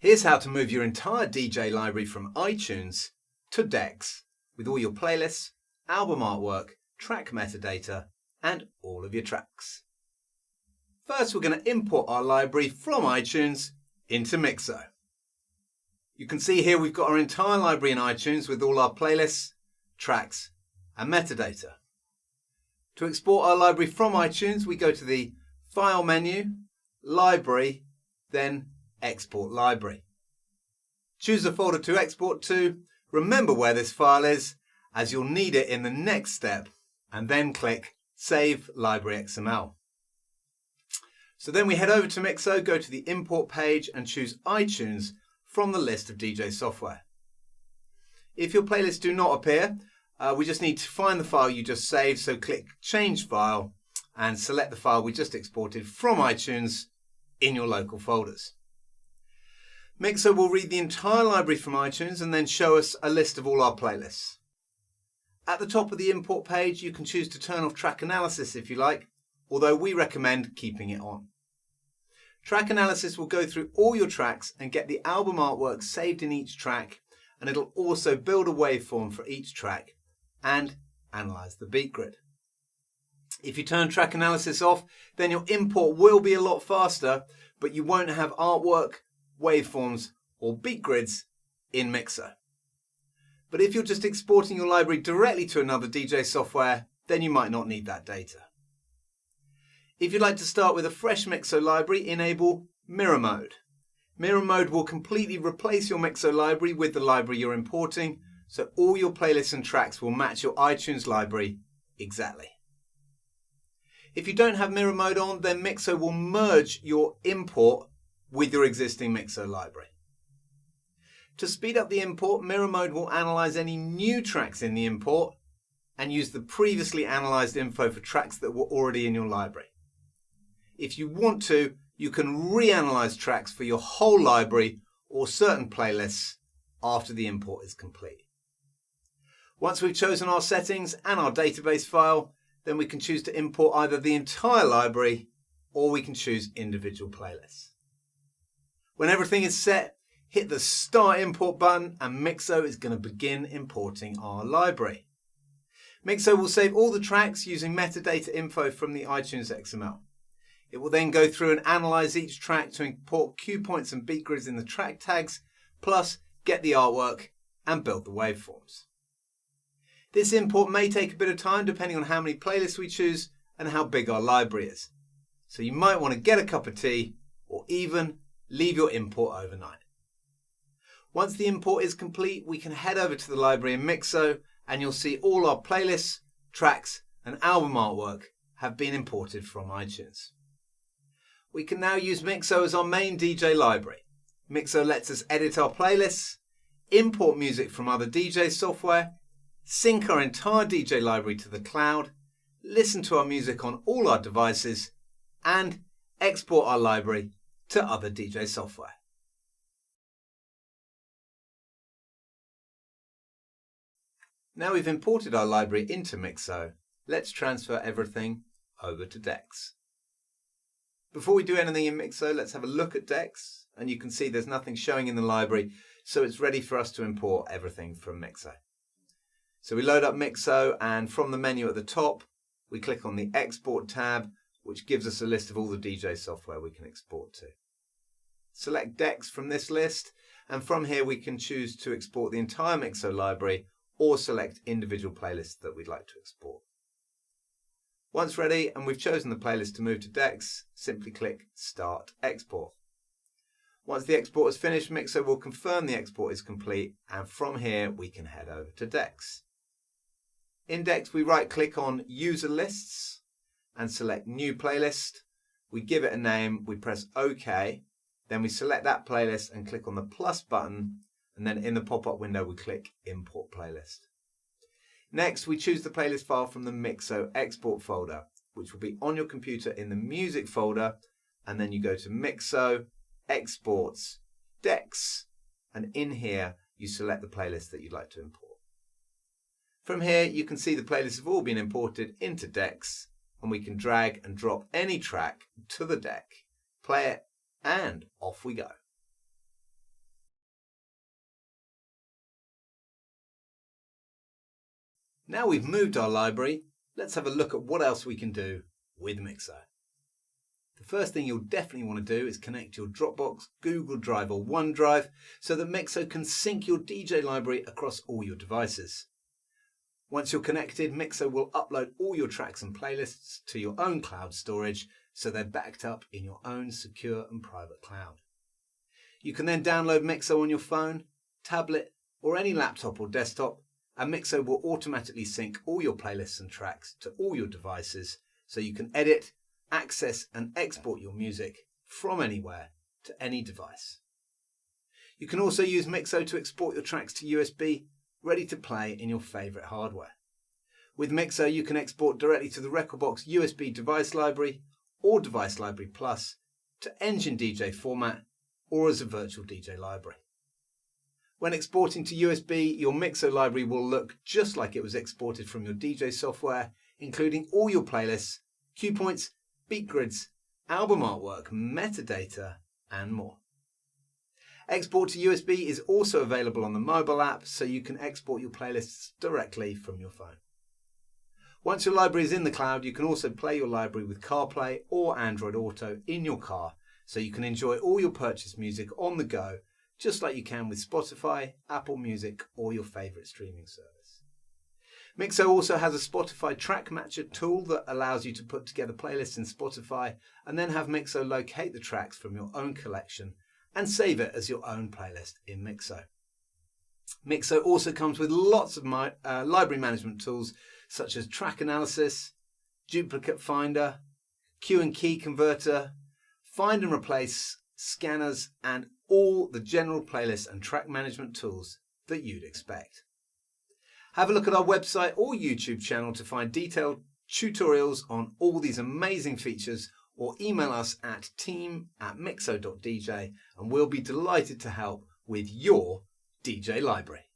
Here's how to move your entire DJ library from iTunes to DEX with all your playlists, album artwork, track metadata, and all of your tracks. First, we're going to import our library from iTunes into MIXO. You can see here we've got our entire library in iTunes with all our playlists, tracks, and metadata. To export our library from iTunes, we go to the File menu, Library, then Export Library. Choose a folder to export to, remember where this file is, as you'll need it in the next step, and then click Save Library XML. So then we head over to MIXO, go to the Import page and choose iTunes from the list of DJ software. If your playlists do not appear, we just need to find the file you just saved, so click Change File and select the file we just exported from iTunes in your local folders. MIXO will read the entire library from iTunes and then show us a list of all our playlists. At the top of the import page, you can choose to turn off track analysis if you like, although we recommend keeping it on. Track analysis will go through all your tracks and get the album artwork saved in each track, and it'll also build a waveform for each track and analyze the beat grid. If you turn track analysis off, then your import will be a lot faster, but you won't have artwork, waveforms, or beat grids in MIXO. But if you're just exporting your library directly to another DJ software, then you might not need that data. If you'd like to start with a fresh MIXO library, enable Mirror Mode. Mirror Mode will completely replace your MIXO library with the library you're importing, so all your playlists and tracks will match your iTunes library exactly. If you don't have Mirror Mode on, then MIXO will merge your import with your existing MIXO library. To speed up the import, Mirror Mode will analyze any new tracks in the import and use the previously analyzed info for tracks that were already in your library. If you want to, you can reanalyze tracks for your whole library or certain playlists after the import is complete. Once we've chosen our settings and our database file, then we can choose to import either the entire library or we can choose individual playlists. When everything is set, hit the Start Import button and MIXO is going to begin importing our library. MIXO will save all the tracks using metadata info from the iTunes XML. It will then go through and analyze each track to import cue points and beat grids in the track tags, plus get the artwork and build the waveforms. This import may take a bit of time depending on how many playlists we choose and how big our library is. So you might want to get a cup of tea or even leave your import overnight. Once the import is complete, we can head over to the library in MIXO and you'll see all our playlists, tracks and album artwork have been imported from iTunes. We can now use MIXO as our main DJ library. MIXO lets us edit our playlists, import music from other DJ software, sync our entire DJ library to the cloud, listen to our music on all our devices, and export our library to other DJ software. Now we've imported our library into MIXO, let's transfer everything over to DEX. Before we do anything in MIXO, let's have a look at DEX, and you can see there's nothing showing in the library, so it's ready for us to import everything from MIXO. So we load up MIXO, and from the menu at the top, we click on the Export tab, which gives us a list of all the DJ software we can export to. Select DEX from this list, and from here we can choose to export the entire MIXO library or select individual playlists that we'd like to export. Once ready and we've chosen the playlist to move to DEX, simply click Start Export. Once the export is finished, MIXO will confirm the export is complete, and from here we can head over to DEX. In DEX, we right-click on User Lists and select New Playlist. We give it a name, we press OK, then we select that playlist and click on the plus button, and then in the pop-up window we click Import Playlist. Next, we choose the playlist file from the MIXO export folder, which will be on your computer in the Music folder, and then you go to MIXO, Exports, DEX, and in here you select the playlist that you'd like to import. From here you can see the playlists have all been imported into DEX, and we can drag and drop any track to the deck, play it, and off we go. Now we've moved our library, let's have a look at what else we can do with MIXO. The first thing you'll definitely want to do is connect your Dropbox, Google Drive or OneDrive so that MIXO can sync your DJ library across all your devices. Once you're connected, MIXO will upload all your tracks and playlists to your own cloud storage so they're backed up in your own secure and private cloud. You can then download MIXO on your phone, tablet or any laptop or desktop, and MIXO will automatically sync all your playlists and tracks to all your devices so you can edit, access and export your music from anywhere to any device. You can also use MIXO to export your tracks to USB, ready to play in your favourite hardware. With MIXO you can export directly to the rekordbox USB device library or Device Library Plus, to Engine DJ format or as a virtual DJ library. When exporting to USB, your MIXO library will look just like it was exported from your DJ software, including all your playlists, cue points, beat grids, album artwork, metadata and more. Export to USB is also available on the mobile app, so you can export your playlists directly from your phone. Once your library is in the cloud, you can also play your library with CarPlay or Android Auto in your car, so you can enjoy all your purchased music on the go, just like you can with Spotify, Apple Music or your favourite streaming service. MIXO also has a Spotify track matcher tool that allows you to put together playlists in Spotify and then have MIXO locate the tracks from your own collection and save it as your own playlist in MIXO. MIXO also comes with lots of library management tools such as track analysis, duplicate finder, cue and key converter, find and replace, scanners and all the general playlist and track management tools that you'd expect. Have a look at our website or YouTube channel to find detailed tutorials on all these amazing features, or email us at team@mixo.dj and we'll be delighted to help with your DJ library.